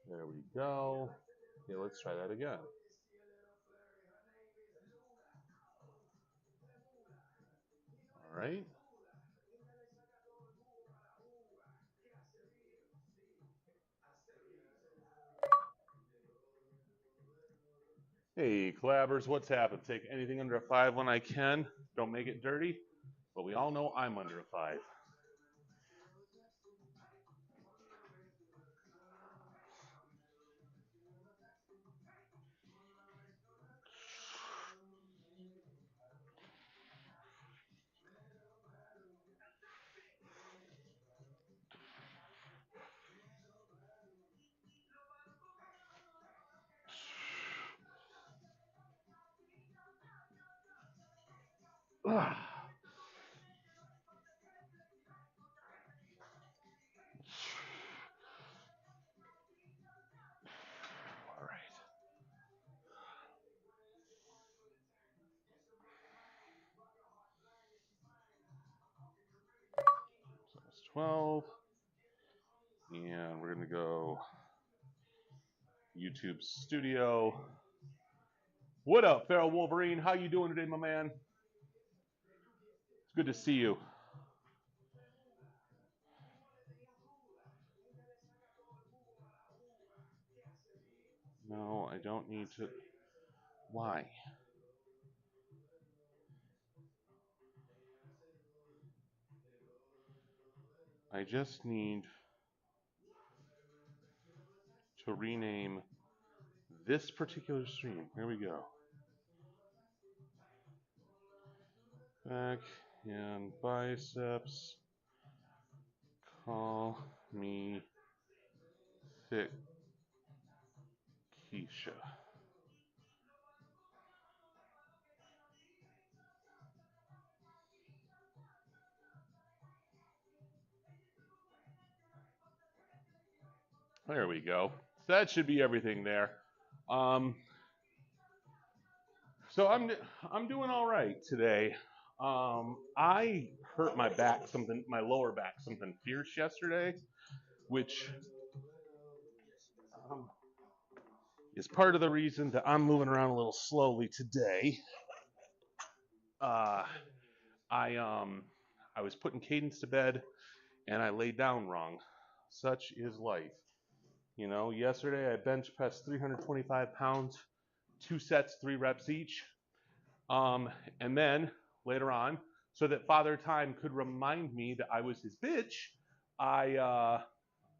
There we go. Okay, let's try that again. All right. Hey, collabers, what's happened? Take anything under a 5 when I can. Don't make it dirty. But we all know I'm under a 5. All right. So that's 12. And we're going to go YouTube Studio. What up, Feral Wolverine? How you doing today, my man? It's good to see you. No, I don't need to. Why? I just need to rename this particular stream. Here we go. Back and biceps. Call me Thicckeisha. There we go. So that should be everything there. So I'm doing all right today. I hurt my back my lower back something fierce yesterday, which um, is part of the reason that I'm moving around a little slowly today. Uh, I was putting Cadence to bed and I laid down wrong. Such is life. You know, yesterday I bench pressed 325 pounds, 2 sets, 3 reps each. And then later on, so that Father Time could remind me that I was his bitch, I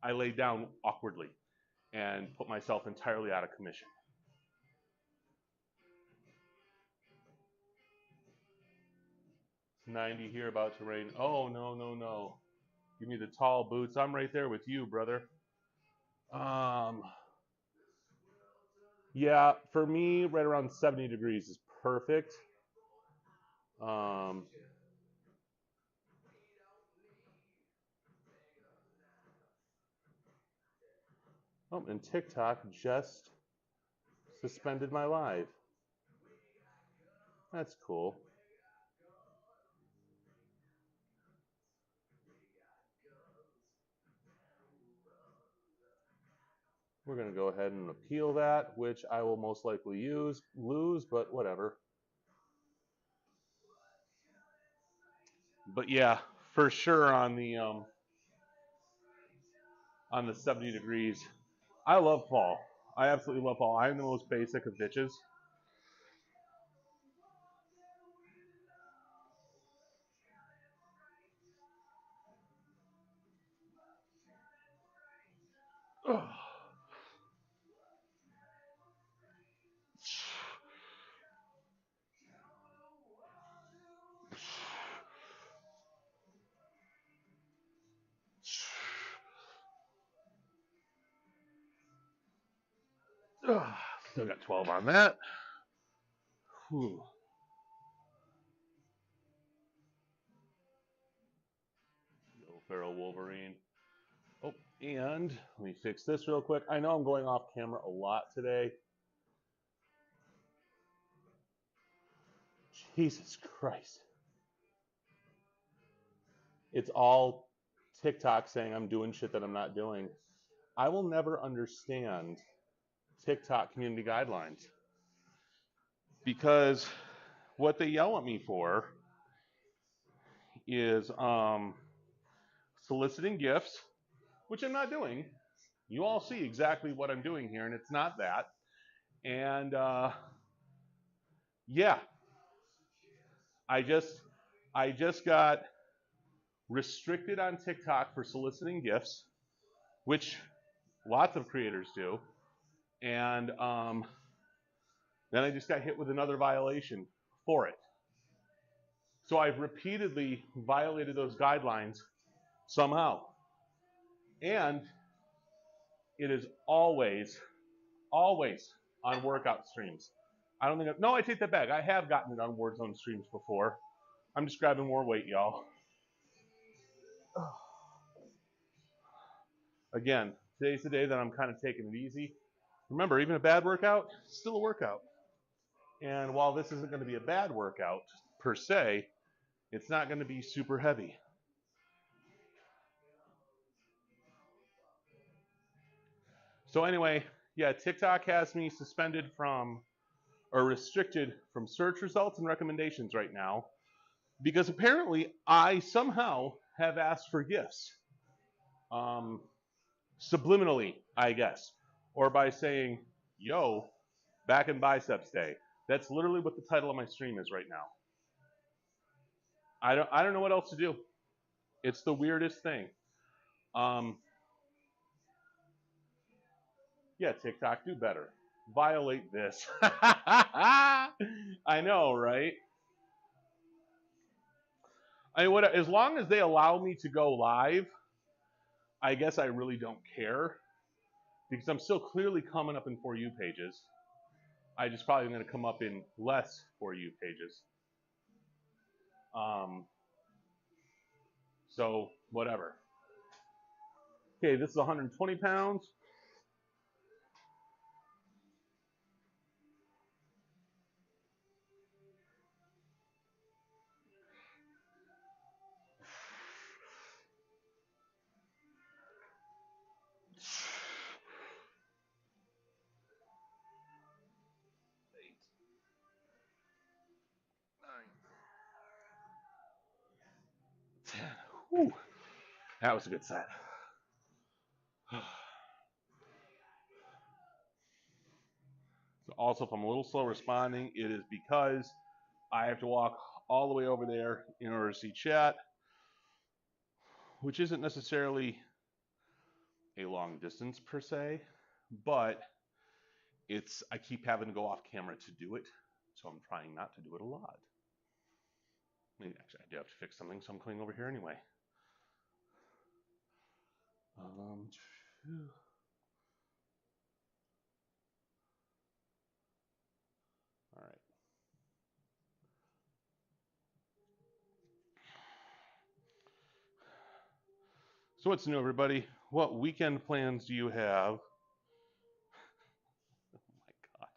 laid down awkwardly and put myself entirely out of commission. It's 90 here, about to rain. Oh, no, no, no. Give me the tall boots. I'm right there with you, brother. Yeah, for me, right around 70 degrees is perfect. Um, oh, and TikTok just suspended my live. That's cool. We're going to go ahead and appeal that, which I will most likely lose, but whatever. But yeah, for sure on the 70 degrees. I love fall. I absolutely love fall. I'm the most basic of bitches. Ugh. Ugh. Still got 12 on that. Whew. Go Feral Wolverine. Oh, and let me fix this real quick. I know I'm going off camera a lot today. Jesus Christ. It's all TikTok saying I'm doing shit that I'm not doing. I will never understand TikTok community guidelines because what they yell at me for is soliciting gifts, which I'm not doing. You all see exactly what I'm doing here, and it's not that. And yeah, I just got restricted on TikTok for soliciting gifts, which lots of creators do. And then I just got hit with another violation for it. So I've repeatedly violated those guidelines somehow. And it is always, always on workout streams. I don't think no, I take that back. I have gotten it on Warzone streams before. I'm just grabbing more weight, y'all. Again, today's the day that I'm kind of taking it easy. Remember, even a bad workout, still a workout. And while this isn't going to be a bad workout per se, it's not going to be super heavy. So anyway, yeah, TikTok has me suspended from or restricted from search results and recommendations right now because apparently I somehow have asked for gifts. Subliminally, I guess, or by saying, yo, back in biceps day. That's literally what the title of my stream is right now. I don't know what else to do. It's the weirdest thing. Yeah, TikTok, do better. Violate this. I know, right? As long as they allow me to go live, I guess I really don't care because I'm still clearly coming up in For You pages. I just probably going to come up in less For You pages. So whatever. Okay, this is 120 pounds. Whew. That was a good set. So also, if I'm a little slow responding, it is because I have to walk all the way over there in order to see chat, which isn't necessarily a long distance per se, but I keep having to go off camera to do it, so I'm trying not to do it a lot. Maybe, actually, I do have to fix something, so I'm coming over here anyway. All right. So what's new, everybody? What weekend plans do you have? Oh my God.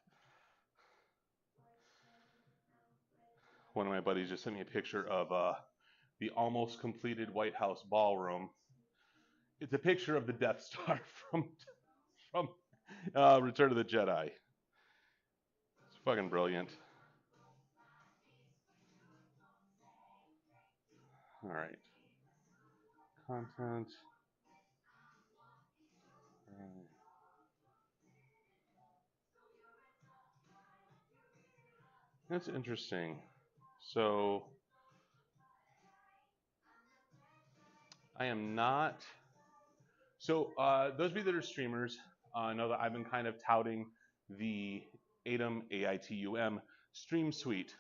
One of my buddies just sent me a picture of the almost completed White House ballroom. It's a picture of the Death Star from Return of the Jedi. It's fucking brilliant. All right. Content. That's interesting. So I am not. So those of you that are streamers know that I've been kind of touting the ATOM AITUM stream suite,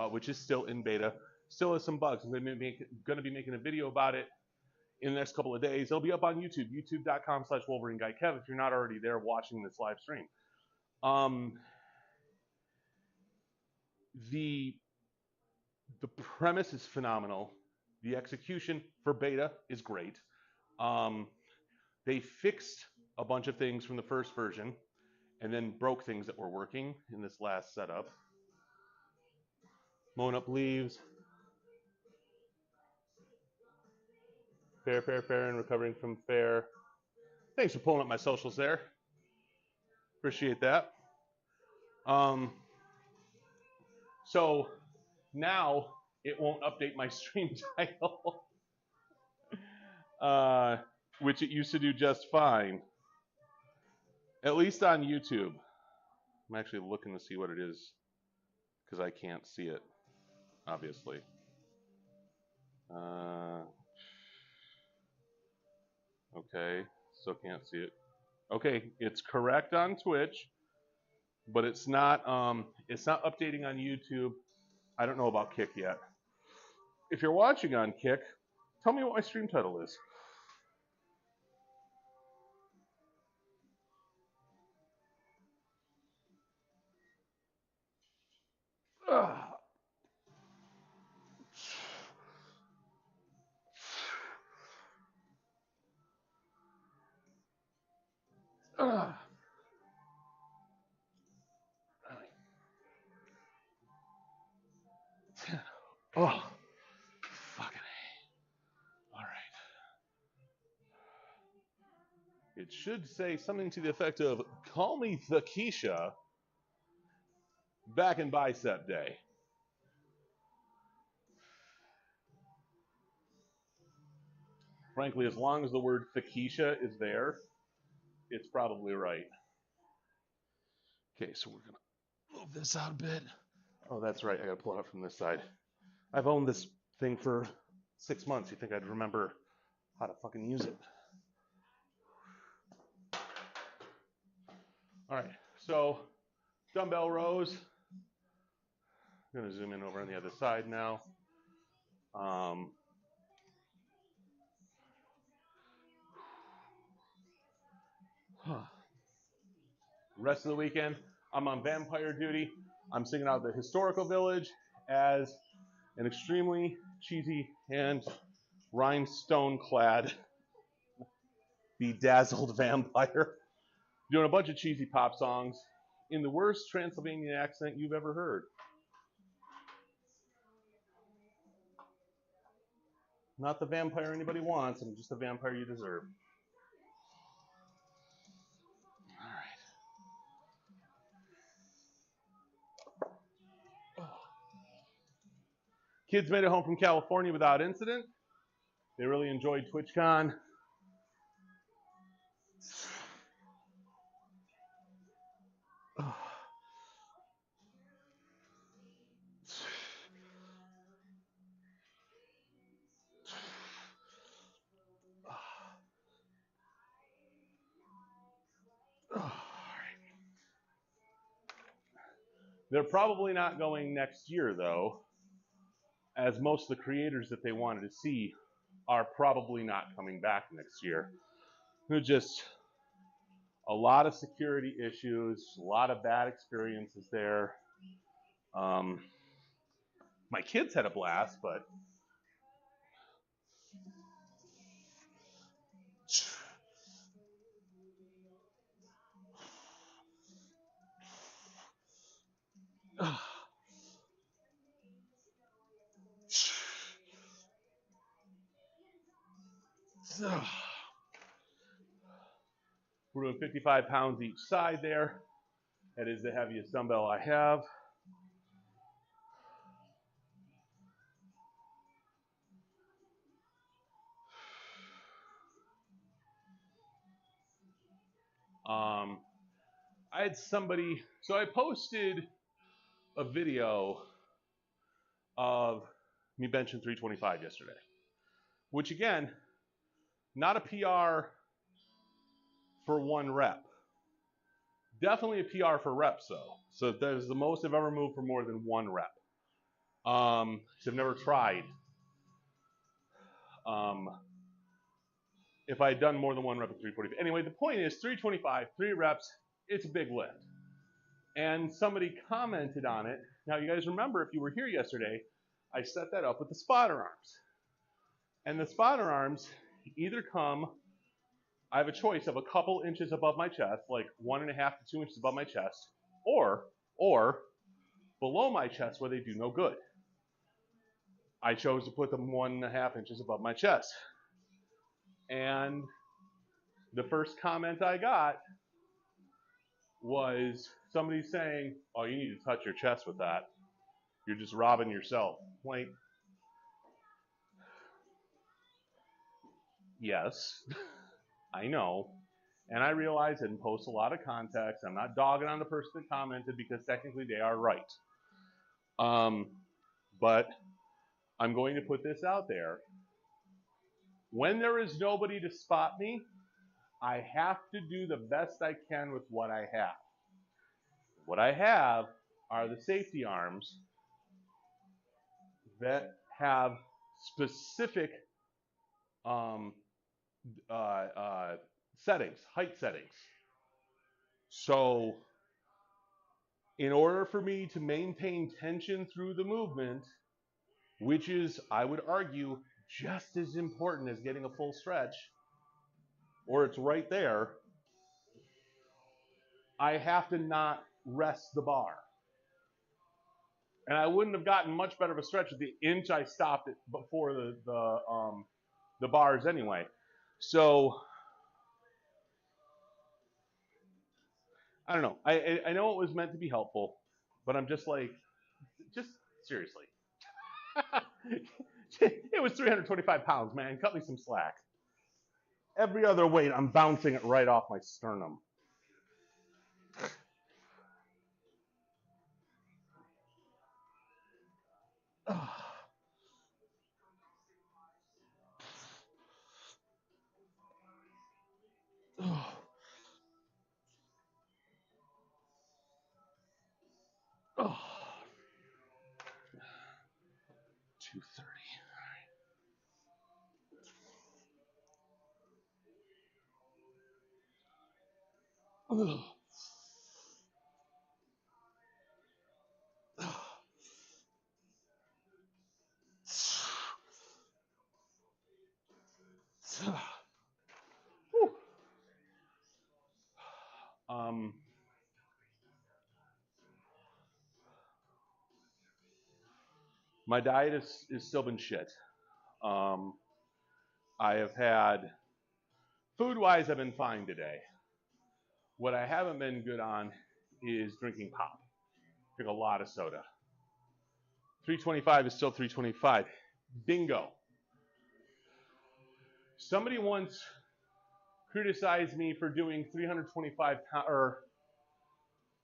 which is still in beta. Still has some bugs. I'm going to be making a video about it in the next couple of days. It'll be up on YouTube, youtube.com/WolverineGuyKev if you're not already there watching this live stream. The premise is phenomenal. The execution for beta is great. They fixed a bunch of things from the first version and then broke things that were working in this last setup. Mowing up leaves. Fair, and recovering from fair. Thanks for pulling up my socials there. Appreciate that. So now it won't update my stream title, which it used to do just fine, at least on YouTube. I'm actually looking to see what it is because I can't see it, obviously. Okay, still can't see it. Okay, it's correct on Twitch, but it's not updating on YouTube. I don't know about Kick yet. If you're watching on Kick, tell me what my stream title is. Oh, fucking A. All right. It should say something to the effect of, call me Thicckeisha back in bicep day. Frankly, as long as the word Thicckeisha is there, it's probably right. Okay, so we're going to move this out a bit. Oh, that's right. I got to pull it up from this side. I've owned this thing for 6 months. You think I'd remember how to fucking use it? All right, so dumbbell rows. I'm going to zoom in over on the other side now. Rest of the weekend, I'm on vampire duty. I'm singing out the historical village as an extremely cheesy and rhinestone-clad, bedazzled vampire, doing a bunch of cheesy pop songs in the worst Transylvanian accent you've ever heard. Not the vampire anybody wants, I'm just the vampire you deserve. All right. Kids made it home from California without incident. They really enjoyed TwitchCon. They're probably not going next year, though, as most of the creators that they wanted to see are probably not coming back next year. There's just a lot of security issues, a lot of bad experiences there. My kids had a blast, but we're doing 55 pounds each side there. That is the heaviest dumbbell I have. I had somebody, so I posted a video of me benching 325 yesterday, which again, not a PR for one rep. Definitely a PR for reps though. So that is the most I've ever moved for more than one rep. So I've never tried. If I had done more than one rep at 345. Anyway, the point is 325, 3 reps, it's a big lift. And somebody commented on it. Now you guys remember if you were here yesterday, I set that up with the spotter arms. And the spotter arms either come, I have a choice of a couple inches above my chest, like 1.5 to 2 inches above my chest, or below my chest where they do no good. I chose to put them 1.5 inches above my chest. And the first comment I got was somebody saying, "Oh, you need to touch your chest with that. You're just robbing yourself." Like, yes, I know. And I realize it posts a lot of context. I'm not dogging on the person that commented because technically they are right. But I'm going to put this out there. When there is nobody to spot me, I have to do the best I can with what I have. What I have are the safety arms that have specific um, settings, height settings. So in order for me to maintain tension through the movement, which is, I would argue, just as important as getting a full stretch, or it's right there, I have to not rest the bar. And I wouldn't have gotten much better of a stretch at the inch I stopped it before the bars anyway. So I don't know. I know it was meant to be helpful, but I'm just like, just seriously. It was 325 pounds, man. Cut me some slack. Every other weight, I'm bouncing it right off my sternum. Oh, 230. Um, my diet is still been shit. Um, I have had, food-wise, I've been fine today. What I haven't been good on is drinking pop. Drink a lot of soda. 325 is still 325. Bingo. Somebody once criticized me for doing 325 or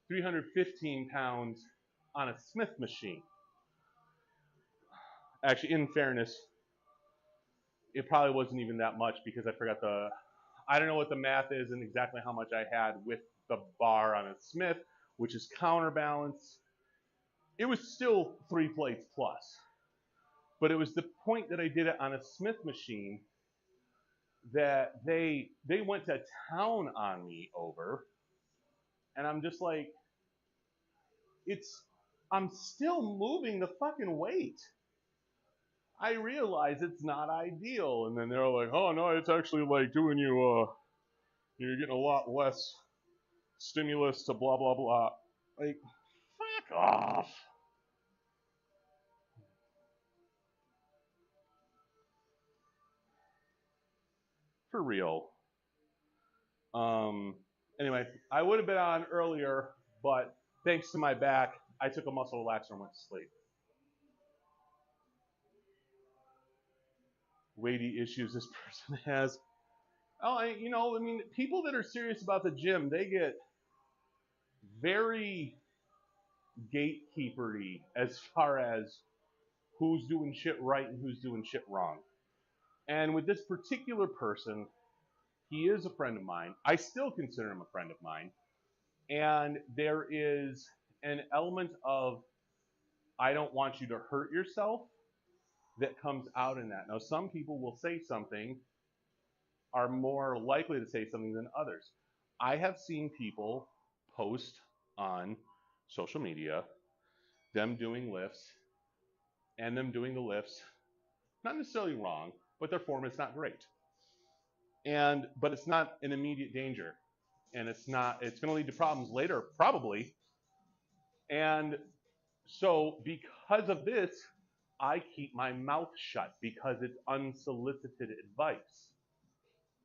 315 pounds on a Smith machine. Actually, in fairness, it probably wasn't even that much because I forgot I don't know what the math is and exactly how much I had with the bar on a Smith, which is counterbalance. It was still 3 plates plus. But it was the point that I did it on a Smith machine that they went to town on me over. And I'm just like, I'm still moving the fucking weight. I realize it's not ideal. And then they're like, oh no, it's actually like doing you're getting a lot less stimulus to blah, blah, blah. Like, fuck off. For real. Anyway, I would have been on earlier, but thanks to my back, I took a muscle relaxer and went to sleep. Weighty issues this person has. Oh, I mean, people that are serious about the gym, they get very gatekeepery as far as who's doing shit right and who's doing shit wrong. And with this particular person, he is a friend of mine. I still consider him a friend of mine. And there is an element of, I don't want you to hurt yourself that comes out in that. Now, some people will say something, are more likely to say something than others. I have seen people post on social media, them doing lifts, and them doing the lifts, not necessarily wrong, but their form is not great. But it's not an immediate danger. And it's going to lead to problems later, probably. And so because of this, I keep my mouth shut because it's unsolicited advice.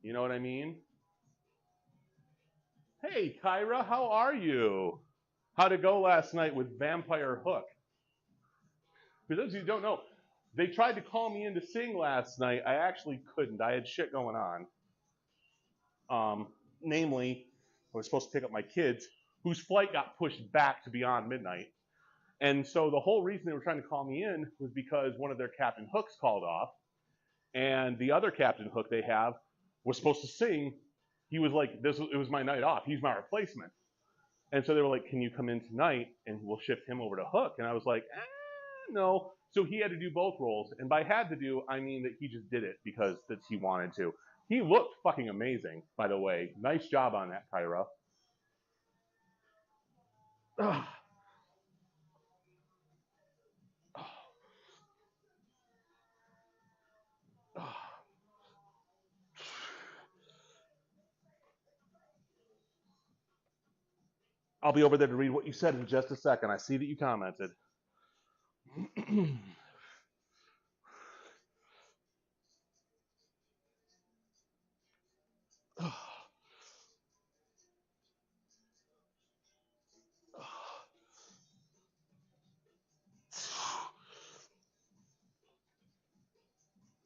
You know what I mean? Hey, Kyra, how are you? How'd it go last night with Vampire Hook? For those of you who don't know, they tried to call me in to sing last night. I actually couldn't. I had shit going on. Namely, I was supposed to pick up my kids, whose flight got pushed back to beyond midnight. And so the whole reason they were trying to call me in was because one of their Captain Hooks called off, and the other Captain Hook they have was supposed to sing. He was like, it was my night off. He's my replacement. And so they were like, can you come in tonight and we'll shift him over to Hook? And I was like, no. So he had to do both roles. And by had to do, I mean that he just did it because that's he wanted to. He looked fucking amazing, by the way. Nice job on that, Kyra. I'll be over there to read what you said in just a second. I see that you commented.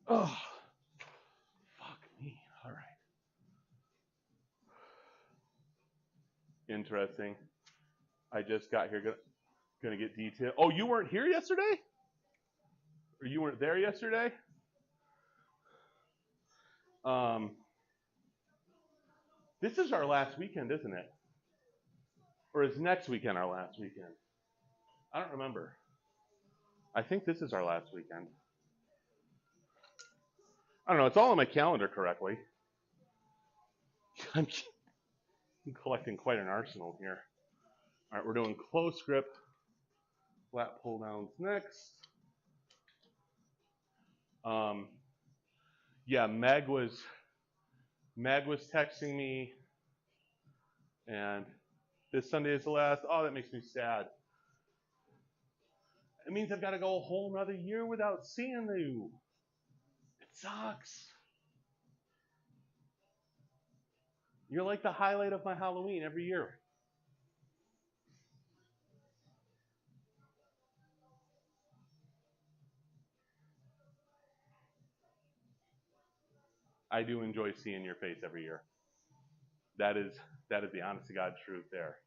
Oh, fuck me. All right. Interesting. I just got here. Gonna get detail. Oh, you weren't here yesterday? Or you weren't there yesterday? Um, this is our last weekend, isn't it? Or is next weekend our last weekend? I don't remember. I think this is our last weekend. I don't know. It's all on my calendar correctly. I'm collecting quite an arsenal here. All right, we're doing close grip, lat pull downs next. Yeah, Meg was texting me, and this Sunday is the last. Oh, that makes me sad. It means I've got to go a whole another year without seeing you. It sucks. You're like the highlight of my Halloween every year. I do enjoy seeing your face every year. That is the honest to God truth there.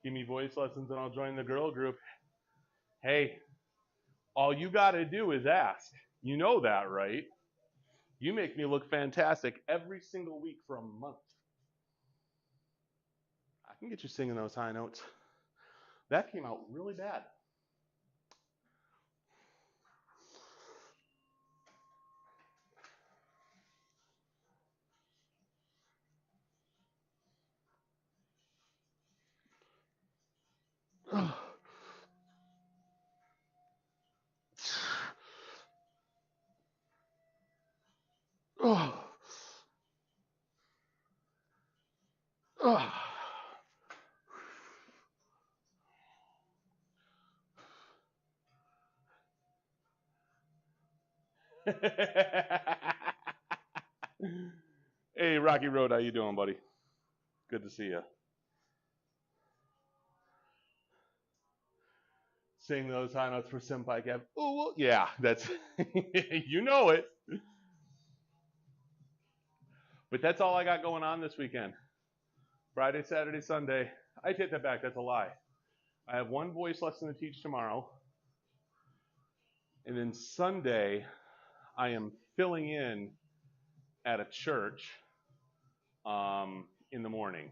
Give me voice lessons and I'll join the girl group. Hey, all you got to do is ask. You know that, right? You make me look fantastic every single week for a month. I can get you singing those high notes. That came out really bad. Hey, Rocky Road, how you doing, buddy? Good to see you. Sing those high notes for Senpai Kev. Oh, well, yeah, that's you know it. But that's all I got going on this weekend. Friday, Saturday, Sunday. I take that back. That's a lie. I have one voice lesson to teach tomorrow. And then Sunday, I am filling in at a church in the morning.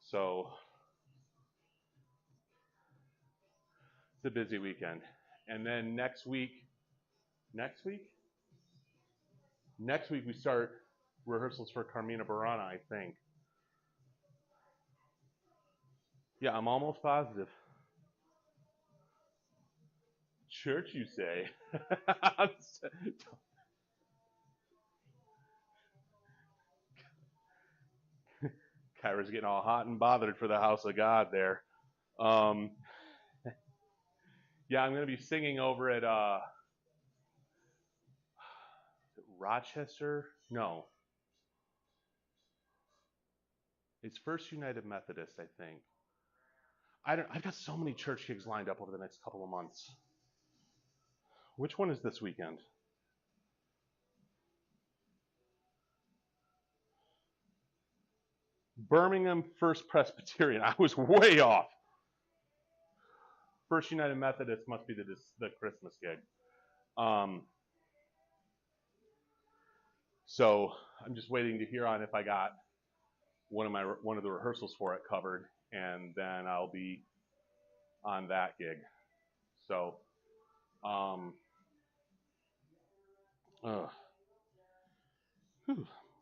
So it's a busy weekend. And then next week we start rehearsals for Carmina Burana, I think. Yeah, I'm almost positive. Church, you say? Kyra's getting all hot and bothered for the house of God there. Yeah, Yeah, I'm going to be singing over at Rochester. No, it's First United Methodist, I think. I've got so many church gigs lined up over the next couple of months. Which one is this weekend? Birmingham First Presbyterian. I was way off. First United Methodist must be the Christmas gig. So I'm just waiting to hear on if I got one of the rehearsals for it covered, and then I'll be on that gig. So,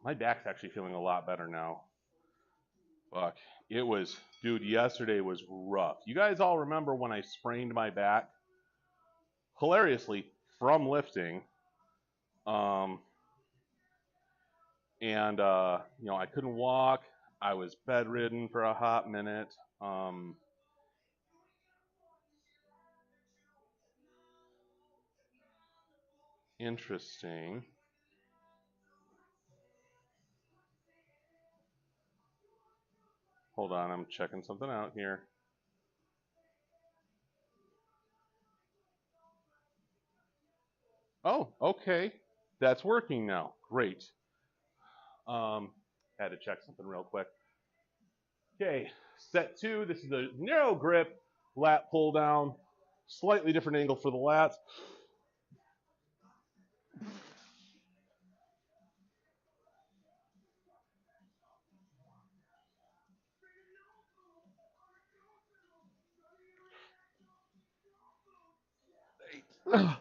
my back's actually feeling a lot better now. Fuck, it was, dude. Yesterday was rough. You guys all remember when I sprained my back? Hilariously, from lifting. And I couldn't walk. I was bedridden for a hot minute. Interesting. Hold on, I'm checking something out here. Oh, okay. That's working now. Great. Had to check something real quick. Okay, set 2. This is a narrow grip lat pull down. Slightly different angle for the lats. Eight, 9,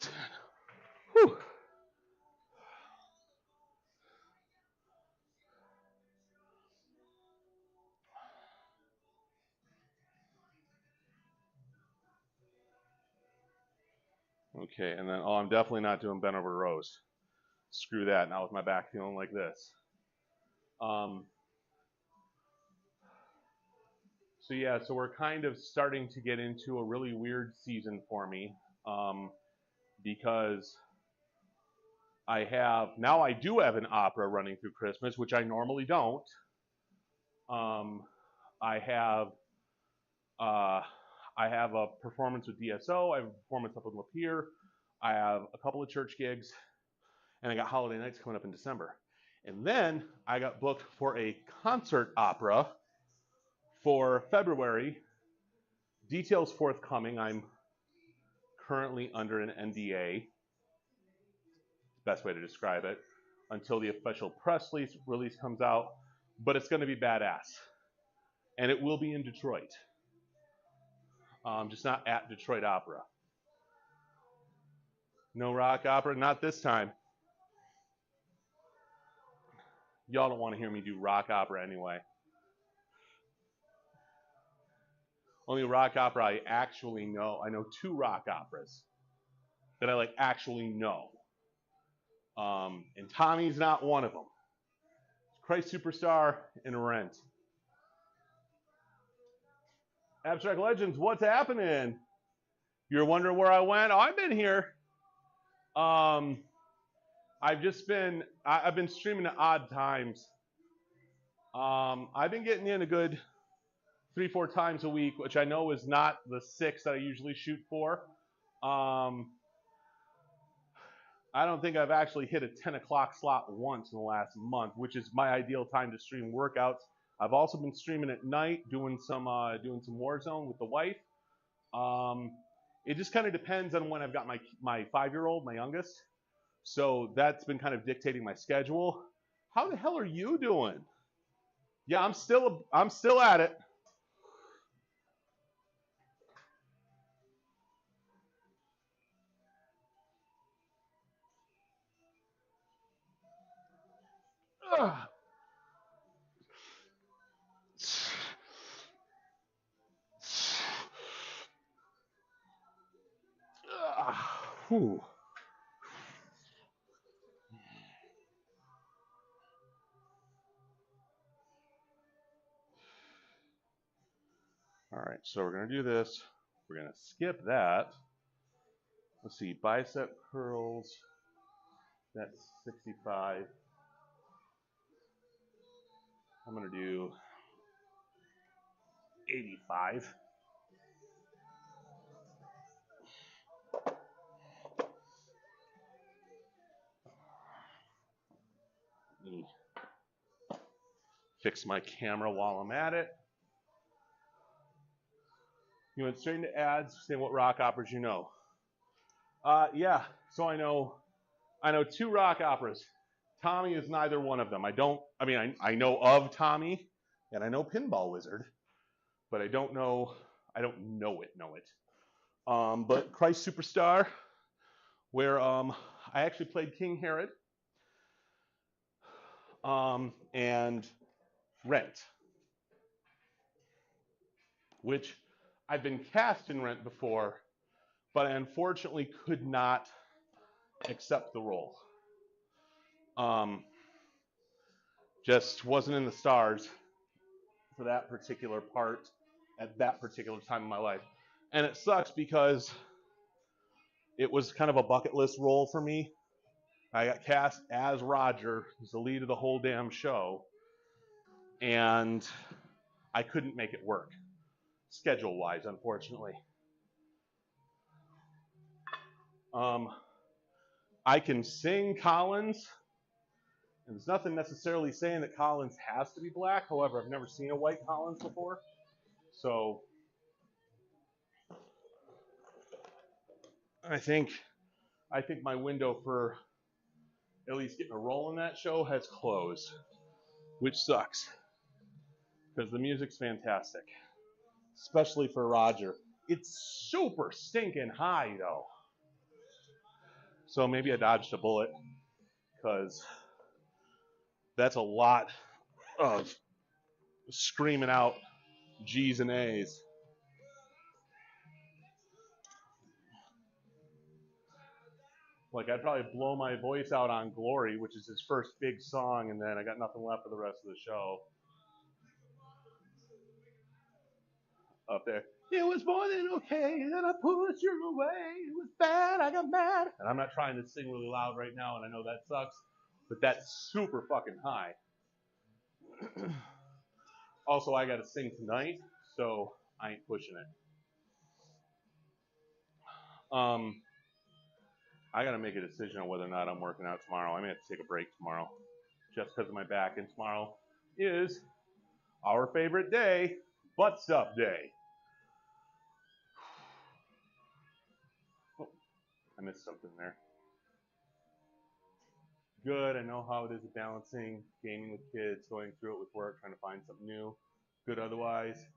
10. Whew. Okay, and then, I'm definitely not doing bent over rows. Screw that, now with my back feeling like this. So yeah, so we're kind of starting to get into a really weird season for me, because I do have an opera running through Christmas, which I normally don't. I have a performance with DSO. I have a performance up in Lapeer. I have a couple of church gigs, and I got holiday nights coming up in December. And then I got booked for a concert opera for February. Details forthcoming. I'm currently under an NDA, best way to describe it, until the official press release comes out. But it's going to be badass. And it will be in Detroit. Just not at Detroit Opera. No rock opera, not this time. Y'all don't want to hear me do rock opera anyway. Only rock opera I actually know. I know 2 rock operas that I actually know. And Tommy's not one of them. Christ Superstar and Rent. Abstract Legends, what's happening? You're wondering where I went? Oh, I've been here. I've been streaming at odd times. I've been getting in a good 3-4 times a week, which I know is not the 6 that I usually shoot for. I don't think I've actually hit a 10 o'clock slot once in the last month, which is my ideal time to stream workouts. I've also been streaming at night, doing some Warzone with the wife. It just kind of depends on when I've got my 5-year-old, my youngest. So that's been kind of dictating my schedule. How the hell are you doing? Yeah, I'm still at it. Ugh. Whew. All right, so we're gonna do this. We're gonna skip that. Let's see, bicep curls. That's 65. I'm gonna do 85. Let me fix my camera while I'm at it. You went straight into ads, saying what rock operas you know. Yeah, so I know two rock operas. Tommy is neither one of them. I know of Tommy, and I know Pinball Wizard, but I don't know it. But Christ Superstar, where I actually played King Herod, and Rent, which I've been cast in Rent before, but I unfortunately could not accept the role. Just wasn't in the stars for that particular part at that particular time in my life. And it sucks because it was kind of a bucket list role for me. I got cast as Roger, who's the lead of the whole damn show, and I couldn't make it work, schedule-wise, unfortunately. I can sing Collins, and there's nothing necessarily saying that Collins has to be black. However, I've never seen a white Collins before, so I think my window for at least getting a role in that show has closed, which sucks because the music's fantastic, especially for Roger. It's super stinking high though, so maybe I dodged a bullet because that's a lot of screaming out G's and A's. Like, I'd probably blow my voice out on Glory, which is his first big song, and then I got nothing left for the rest of the show. Up there, it was more than okay, and then I pushed you away. It was bad, I got mad. And I'm not trying to sing really loud right now, and I know that sucks, but that's super fucking high. Also, I gotta sing tonight, so I ain't pushing it. I gotta make a decision on whether or not I'm working out tomorrow. I may have to take a break tomorrow, just because of my back, and tomorrow is our favorite day, butt stuff day. Oh, I missed something there. Good, I know how it is balancing gaming with kids, going through it with work, trying to find something new. Good otherwise.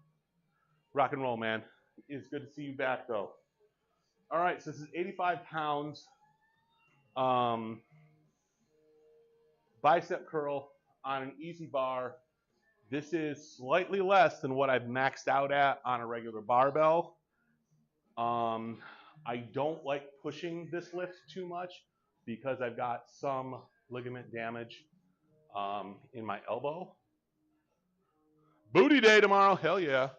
Rock and roll, man. It's good to see you back, though. All right, so this is 85 pounds. Bicep curl on an easy bar. This is slightly less than what I've maxed out at on a regular barbell. I don't like pushing this lift too much because I've got some ligament damage in my elbow. Booty day tomorrow, hell yeah.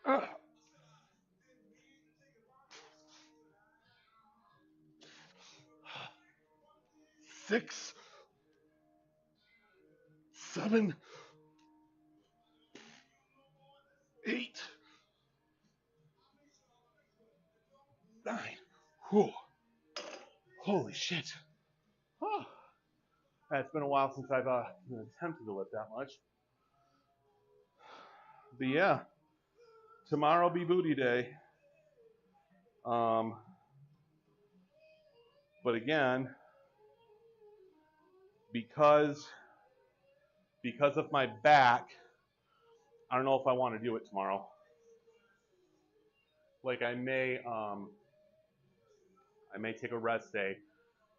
Uh, 6, 7, 8, 9. Whew. Holy shit. Oh. It's been a while since I've attempted to lift that much. But yeah, tomorrow will be booty day. But again, because of my back, I don't know if I want to do it tomorrow. Like I may take a rest day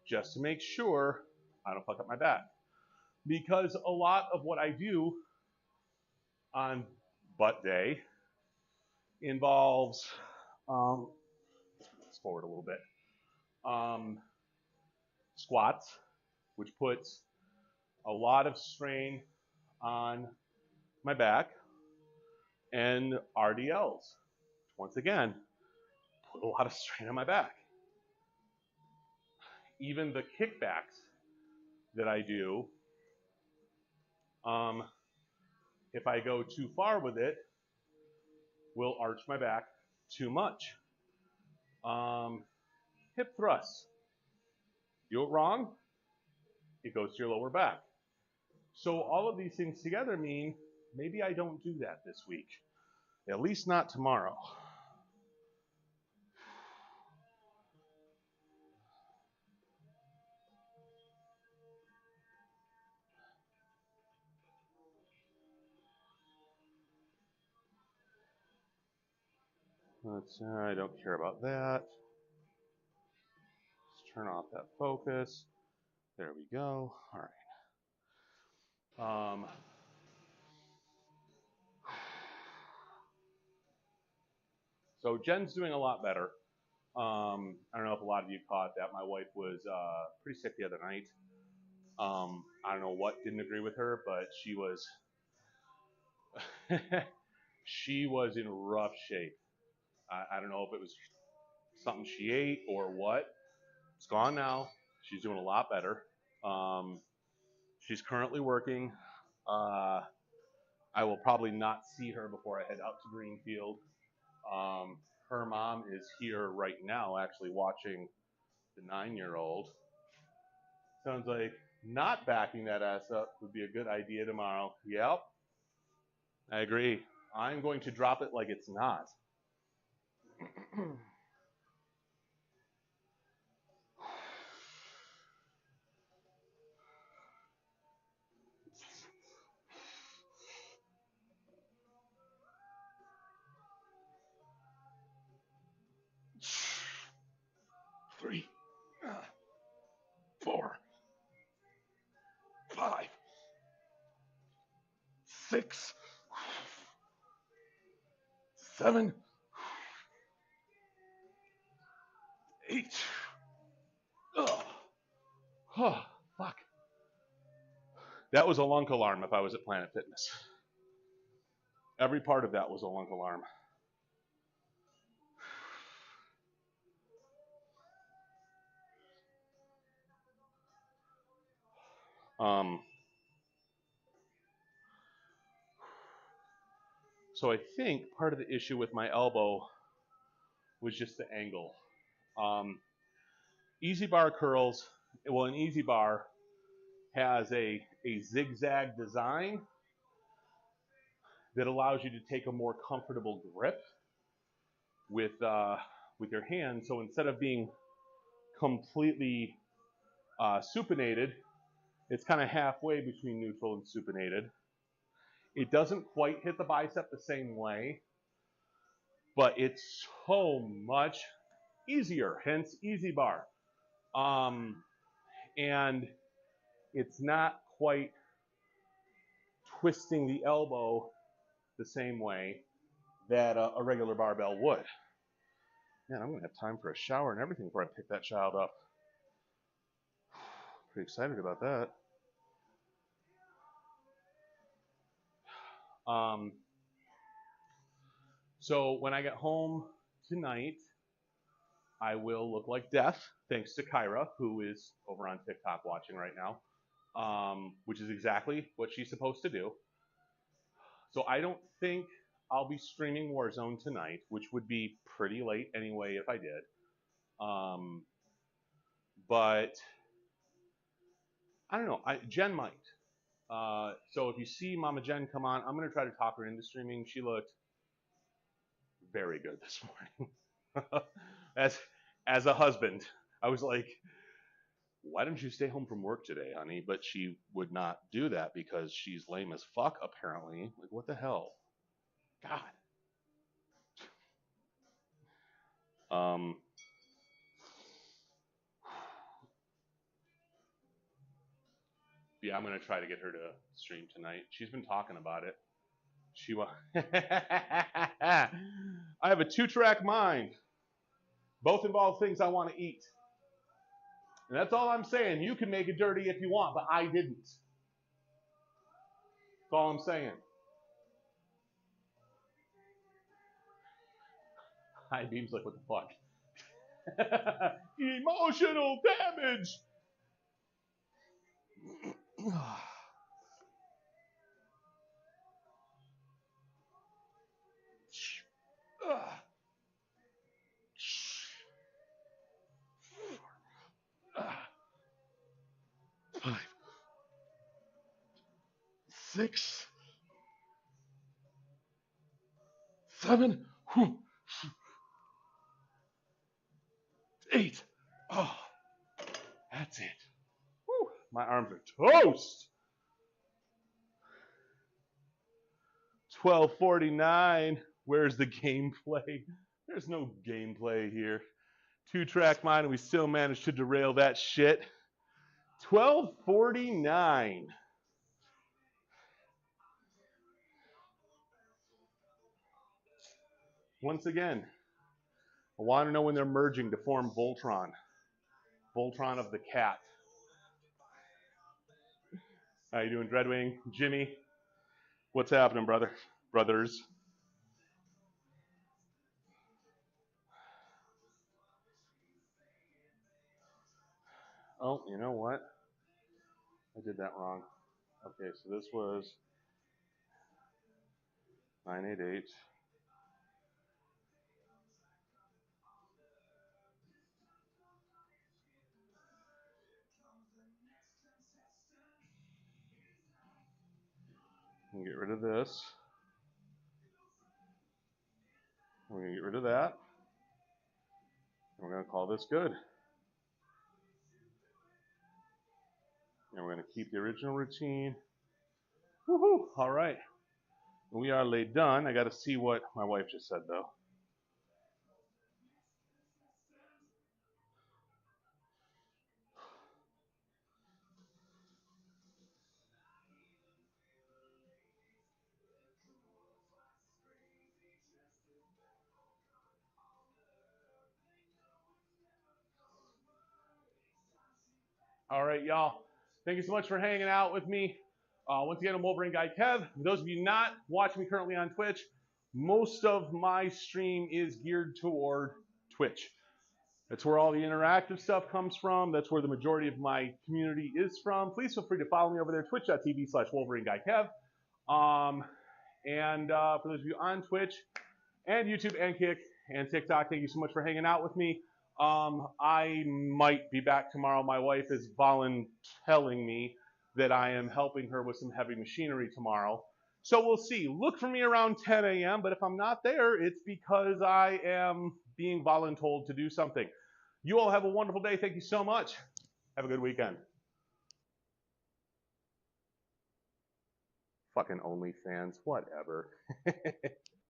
just to make sure I don't fuck up my back. Because a lot of what I do on butt day involves Let's forward a little bit. Squats, which puts a lot of strain on my back, and RDLs, once again, put a lot of strain on my back. Even the kickbacks that I do, if I go too far with it, will arch my back too much. Hip thrusts, do it wrong, it goes to your lower back. So all of these things together mean maybe I don't do that this week. At least not tomorrow. I don't care about that. Let's turn off that focus. There we go. All right. So Jen's doing a lot better. I don't know if a lot of you caught that. My wife was pretty sick the other night. I don't know what didn't agree with her, but she was she was in rough shape. I don't know if it was something she ate or what. It's gone now. She's doing a lot better. She's currently working. I will probably not see her before I head out to Greenfield. Her mom is here right now, actually watching the 9-year-old. Sounds like not backing that ass up would be a good idea tomorrow. Yep, I agree. I'm going to drop it like it's not. 3, 4, 5, 6, 7, 8. Oh, fuck. That was a lunk alarm if I was at Planet Fitness. Every part of that was a lunk alarm. So I think part of the issue with my elbow was just the angle. Easy bar curls, well, an easy bar has a zigzag design that allows you to take a more comfortable grip with your hand. So instead of being completely supinated, it's kind of halfway between neutral and supinated. It doesn't quite hit the bicep the same way, but it's so much easier, hence easy bar. And it's not quite twisting the elbow the same way that a regular barbell would. Man, I'm going to have time for a shower and everything before I pick that child up. Pretty excited about that. So when I get home tonight, I will look like death, thanks to Kyra, who is over on TikTok watching right now, which is exactly what she's supposed to do. So I don't think I'll be streaming Warzone tonight, which would be pretty late anyway if I did. But I don't know. Jen might. So if you see Mama Jen come on, I'm going to try to talk her into streaming. She looked very good this morning. as a husband, I was like, why don't you stay home from work today, honey? But she would not do that because she's lame as fuck, apparently. Like, what the hell? God. Yeah, I'm going to try to get her to stream tonight. She's been talking about it. I have a two-track mind. Both involve things I want to eat. And that's all I'm saying. You can make it dirty if you want, but I didn't. That's all I'm saying. High beam's like, what the fuck? Emotional damage. Five, 6, 7, 8. Oh, that's it. Whew. My arms are toast. 12:49. Where's the gameplay? There's no gameplay here. Two-track mind, and we still managed to derail that shit. 12:49. Once again, I want to know when they're merging to form Voltron. Voltron of the cat. How you doing, Dreadwing? Jimmy? What's happening, brothers? Oh, you know what? I did that wrong. Okay, so this was 988. I'm gonna get rid of this. We're gonna get rid of that. And we're gonna call this good. And we're gonna keep the original routine. Woohoo! All right. We are laid done. I gotta see what my wife just said though. All right, y'all. Thank you so much for hanging out with me. Once again, I'm Wolverine Guy Kev. For those of you not watching me currently on Twitch, most of my stream is geared toward Twitch. That's where all the interactive stuff comes from. That's where the majority of my community is from. Please feel free to follow me over there, twitch.tv/Wolverine Guy Kev. For those of you on Twitch and YouTube and Kick and TikTok, thank you so much for hanging out with me. I might be back tomorrow. My wife is telling me that I am helping her with some heavy machinery tomorrow. So we'll see. Look for me around 10 a.m., but if I'm not there, it's because I am being voluntold to do something. You all have a wonderful day. Thank you so much. Have a good weekend. Fucking OnlyFans, whatever.